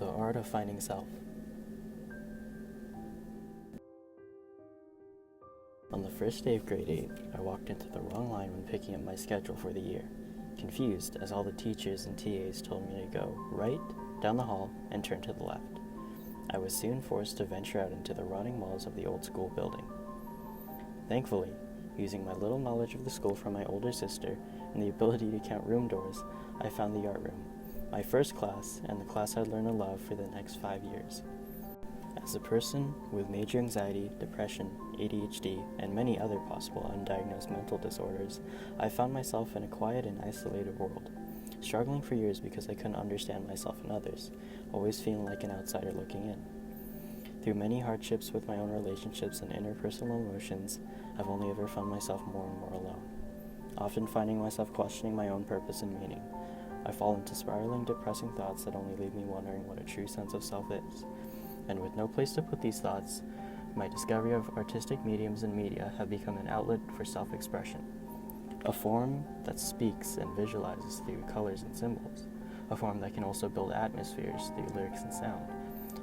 The Art of Finding Self. On the first day of grade 8, I walked into the wrong line when picking up my schedule for the year, confused as all the teachers and TAs told me to go right, down the hall, and turn to the left. I was soon forced to venture out into the rotting walls of the old school building. Thankfully, using my little knowledge of the school from my older sister and the ability to count room doors, I found the art room, my first class, and the class I'd learn to love for the next 5 years. As a person with major anxiety, depression, ADHD, and many other possible undiagnosed mental disorders, I found myself in a quiet and isolated world, struggling for years because I couldn't understand myself and others, always feeling like an outsider looking in. Through many hardships with my own relationships and interpersonal emotions, I've only ever found myself more and more alone, often finding myself questioning my own purpose and meaning. I fall into spiraling, depressing thoughts that only leave me wondering what a true sense of self is. And with no place to put these thoughts, my discovery of artistic mediums and media have become an outlet for self-expression. A form that speaks and visualizes through colors and symbols. A form that can also build atmospheres through lyrics and sound.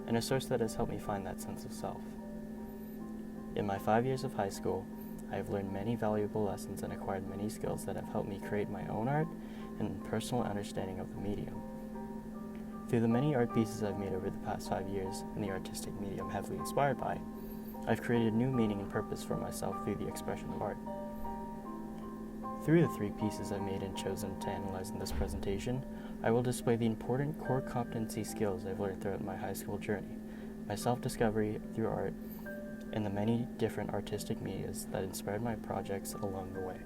And a source that has helped me find that sense of self. In my 5 years of high school, I have learned many valuable lessons and acquired many skills that have helped me create my own art and personal understanding of the medium. Through the many art pieces I've made over the past 5 years and the artistic medium heavily inspired by, I've created new meaning and purpose for myself through the expression of art. Through the 3 pieces I've made and chosen to analyze in this presentation, I will display the important core competency skills I've learned throughout my high school journey, my self-discovery through art, and the many different artistic medias that inspired my projects along the way.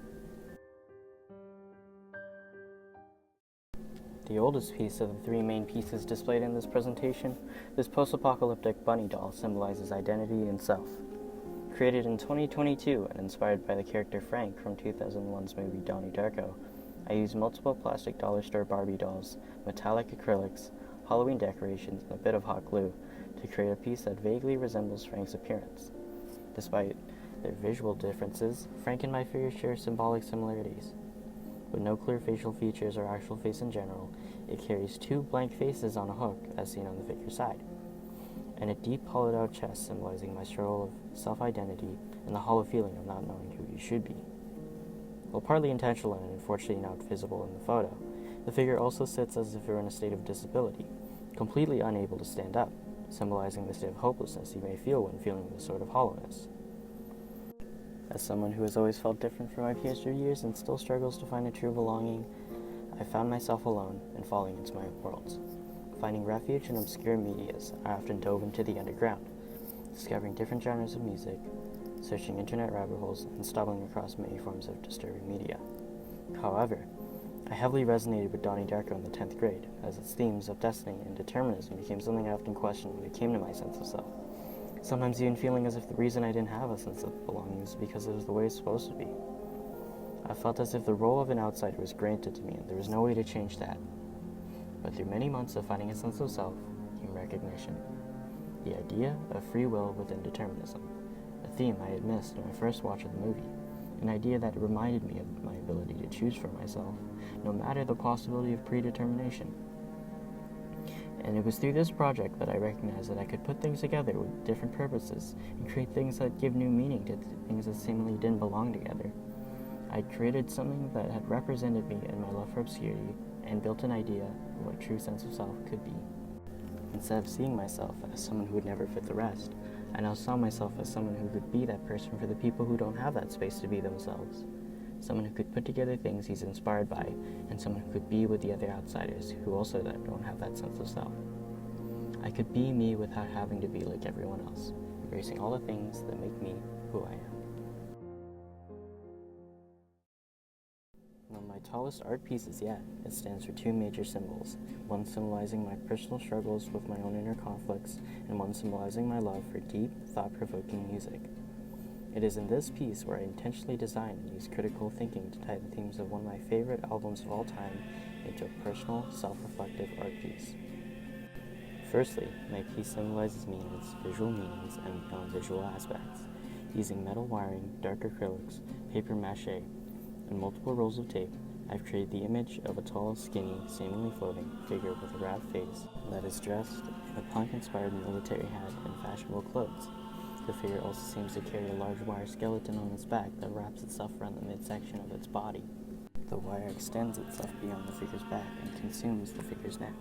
The oldest piece of the 3 main pieces displayed in this presentation, this post-apocalyptic bunny doll symbolizes identity and self. Created in 2022 and inspired by the character Frank from 2001's movie Donnie Darko, I used multiple plastic dollar store Barbie dolls, metallic acrylics, Halloween decorations, and a bit of hot glue to create a piece that vaguely resembles Frank's appearance. Despite their visual differences, Frank and my figure share symbolic similarities. With no clear facial features or actual face in general, it carries 2 blank faces on a hook, as seen on the figure's side, and a deep hollowed-out chest symbolizing my struggle of self-identity and the hollow feeling of not knowing who you should be. While partly intentional and unfortunately not visible in the photo, the figure also sits as if it were in a state of disability, completely unable to stand up, symbolizing the state of hopelessness you may feel when feeling this sort of hollowness. As someone who has always felt different from my peers for years and still struggles to find a true belonging, I found myself alone and falling into my own worlds. Finding refuge in obscure medias, I often dove into the underground, discovering different genres of music, searching internet rabbit holes, and stumbling across many forms of disturbing media. However, I heavily resonated with Donnie Darko in the 10th grade, as its themes of destiny and determinism became something I often questioned when it came to my sense of self. Sometimes even feeling as if the reason I didn't have a sense of belonging is because it was the way it's supposed to be. I felt as if the role of an outsider was granted to me and there was no way to change that. But through many months of finding a sense of self came recognition. The idea of free will within determinism, a theme I had missed in my first watch of the movie, an idea that reminded me of my ability to choose for myself, no matter the possibility of predetermination. And it was through this project that I recognized that I could put things together with different purposes and create things that give new meaning to things that seemingly didn't belong together. I created something that had represented me and my love for obscurity and built an idea of what a true sense of self could be. Instead of seeing myself as someone who would never fit the rest, I now saw myself as someone who could be that person for the people who don't have that space to be themselves. Someone who could put together things he's inspired by, and someone who could be with the other outsiders who also don't have that sense of self. I could be me without having to be like everyone else, embracing all the things that make me who I am. One of my tallest art pieces yet, it stands for 2 major symbols, one symbolizing my personal struggles with my own inner conflicts, and one symbolizing my love for deep, thought-provoking music. It is in this piece where I intentionally designed and used critical thinking to tie the themes of one of my favorite albums of all time into a personal, self-reflective art piece. Firstly, my piece symbolizes me in its visual meanings and non-visual aspects, using metal wiring, dark acrylics, paper mache, and multiple rolls of tape. I've created the image of a tall, skinny, seemingly floating figure with a wrapped face that is dressed in a punk-inspired military hat and fashionable clothes. The figure also seems to carry a large wire skeleton on its back that wraps itself around the midsection of its body. The wire extends itself beyond the figure's back and consumes the figure's neck,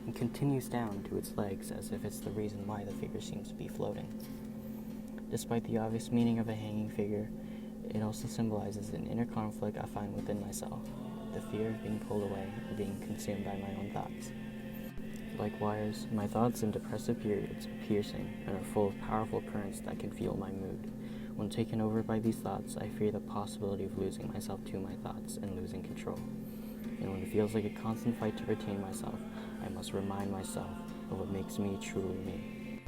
and continues down to its legs as if it's the reason why the figure seems to be floating. Despite the obvious meaning of a hanging figure, it also symbolizes an inner conflict I find within myself, the fear of being pulled away or being consumed by my own thoughts. Like wires, my thoughts in depressive periods are piercing and are full of powerful currents that can fuel my mood. When taken over by these thoughts, I fear the possibility of losing myself to my thoughts and losing control. And when it feels like a constant fight to retain myself, I must remind myself of what makes me truly me.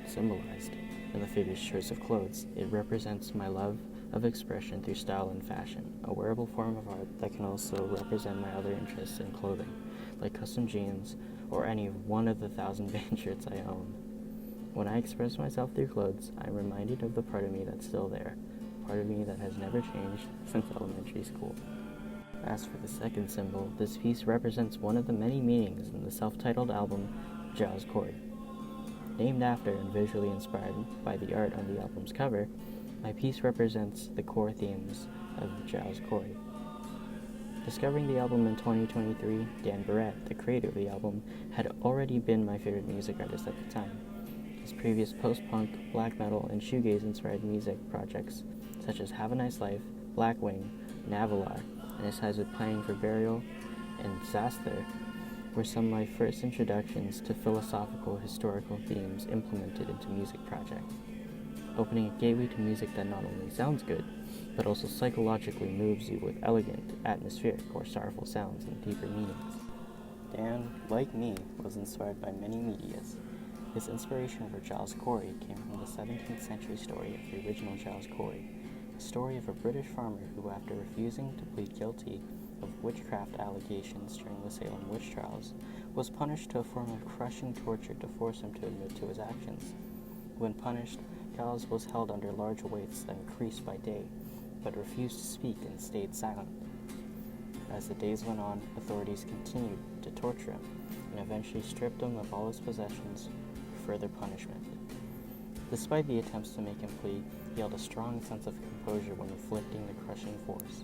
Symbolized in the figure's choice of clothes, it represents my love of expression through style and fashion, a wearable form of art that can also represent my other interests in clothing, like custom jeans or any one of the 1,000 band shirts I own. When I express myself through clothes, I'm reminded of the part of me that's still there, part of me that has never changed since elementary school. As for the second symbol, this piece represents one of the many meanings in the self-titled album, Giles. Named after and visually inspired by the art on the album's cover, my piece represents the core themes of Giles. Discovering the album in 2023, Dan Barrett, the creator of the album, had already been my favorite music artist at the time. His previous post-punk, black metal, and shoegaze-inspired music projects, such as Have a Nice Life, Blackwing, Navalar, and his ties with Planning for Burial and Disaster, were some of my first introductions to philosophical, historical themes implemented into music projects, opening a gateway to music that not only sounds good, but also psychologically moves you with elegant, atmospheric, or sorrowful sounds and deeper meanings. Dan, like me, was inspired by many medias. His inspiration for Giles Corey came from the 17th century story of the original Giles Corey, a story of a British farmer who, after refusing to plead guilty of witchcraft allegations during the Salem witch trials, was punished to a form of crushing torture to force him to admit to his actions. When punished, Giles was held under large weights that increased by day, but refused to speak and stayed silent. As the days went on, authorities continued to torture him and eventually stripped him of all his possessions for further punishment. Despite the attempts to make him plead, he held a strong sense of composure when inflicting the crushing force.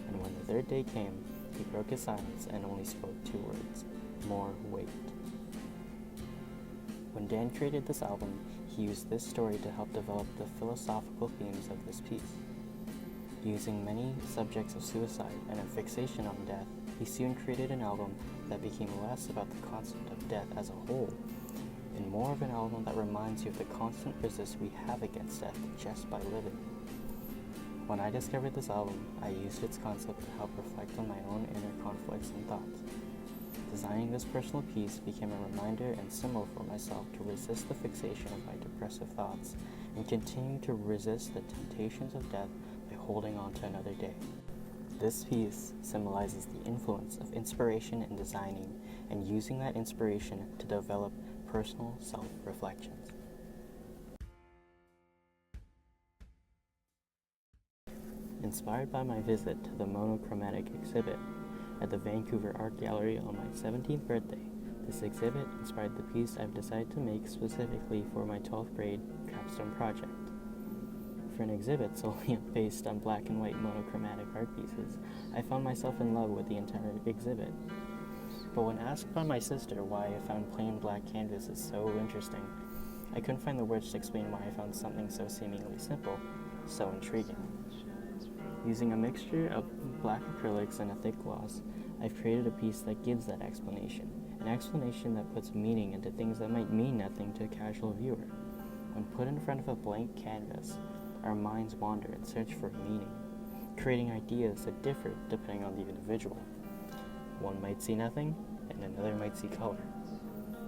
And when the third day came, he broke his silence and only spoke 2 words: more weight. When Dan created this album, he used this story to help develop the philosophical themes of this piece. Using many subjects of suicide and a fixation on death, he soon created an album that became less about the concept of death as a whole, and more of an album that reminds you of the constant resist we have against death just by living. When I discovered this album, I used its concept to help reflect on my own inner conflicts and thoughts. Designing this personal piece became a reminder and symbol for myself to resist the fixation of my depressive thoughts and continue to resist the temptations of death by holding on to another day. This piece symbolizes the influence of inspiration in designing and using that inspiration to develop personal self-reflections. Inspired by my visit to the monochromatic exhibit at the Vancouver Art Gallery on my 17th birthday, this exhibit inspired the piece I've decided to make specifically for my 12th grade capstone project. For an exhibit solely based on black and white monochromatic art pieces, I found myself in love with the entire exhibit. But when asked by my sister why I found plain black canvases so interesting, I couldn't find the words to explain why I found something so seemingly simple so intriguing. Using a mixture of black acrylics and a thick gloss, I've created a piece that gives that explanation, an explanation that puts meaning into things that might mean nothing to a casual viewer. When put in front of a blank canvas, our minds wander in search for meaning, creating ideas that differ depending on the individual. One might see nothing, and another might see color.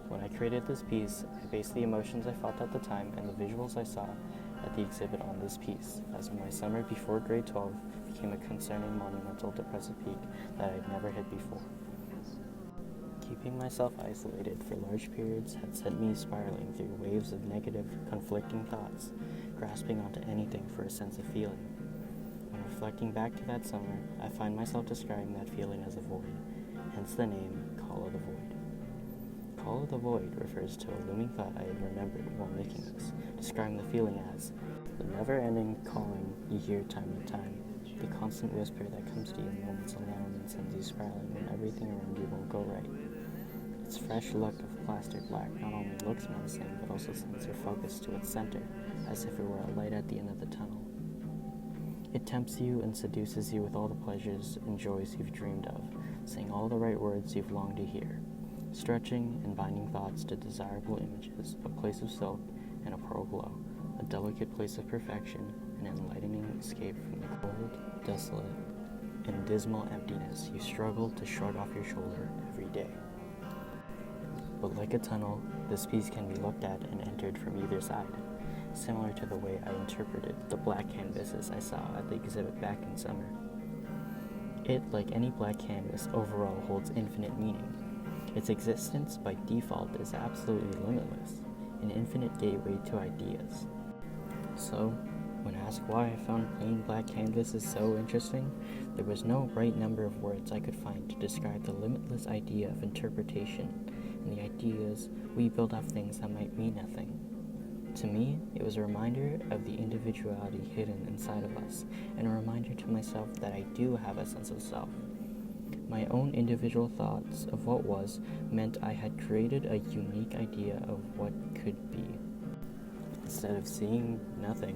When I created this piece, I based the emotions I felt at the time and the visuals I saw at the exhibit on this piece, as my summer before grade 12 became a concerning monumental depressive peak that I'd never hit before. Keeping myself isolated for large periods had sent me spiraling through waves of negative, conflicting thoughts, grasping onto anything for a sense of feeling. When I Reflecting back to that summer, I find myself describing that feeling as a void, hence the name Call of the Void. Call of the Void refers to a looming thought I had remembered while making this, describing the feeling as the never-ending calling you hear time to time, the constant whisper that comes to you in moments alone and sends you spiraling when everything around you won't go right. Its fresh look of plastered black not only looks menacing, but also sends your focus to its center, as if it were a light at the end of the tunnel. It tempts you and seduces you with all the pleasures and joys you've dreamed of, saying all the right words you've longed to hear, stretching and binding thoughts to desirable images, a place of soap and a pearl glow, a delicate place of perfection, an enlightening escape from the cold, desolate, and dismal emptiness you struggle to shrug off your shoulder every day. But like a tunnel, this piece can be looked at and entered from either side, similar to the way I interpreted the black canvases I saw at the exhibit back in summer. It, like any black canvas, overall holds infinite meaning. Its existence by default is absolutely limitless, an infinite gateway to ideas. So, when asked why I found plain black canvases so interesting, there was no right number of words I could find to describe the limitless idea of interpretation and the ideas we build off things that might mean nothing. To me, it was a reminder of the individuality hidden inside of us, and a reminder to myself that I do have a sense of self. My own individual thoughts of what was meant I had created a unique idea of what could be. Instead of seeing nothing,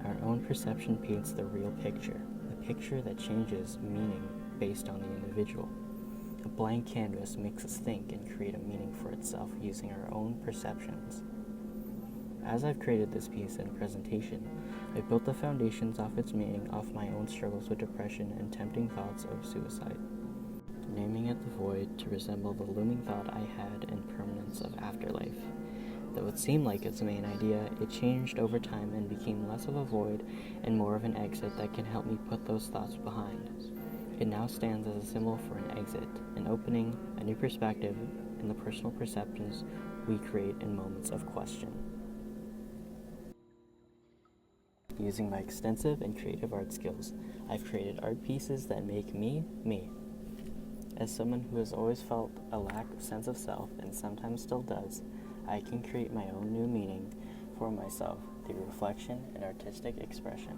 our own perception paints the real picture, a picture that changes meaning based on the individual. A blank canvas makes us think and create a meaning for itself using our own perceptions. As I've created this piece and presentation, I built the foundations of its meaning off my own struggles with depression and tempting thoughts of suicide, naming it the void to resemble the looming thought I had and permanence of afterlife. Though it seemed like its main idea, it changed over time and became less of a void and more of an exit that can help me put those thoughts behind. It now stands as a symbol for an exit, an opening, a new perspective in the personal perceptions we create in moments of question. Using my extensive and creative art skills, I've created art pieces that make me, me. As someone who has always felt a lack of sense of self and sometimes still does, I can create my own new meaning for myself through reflection and artistic expression.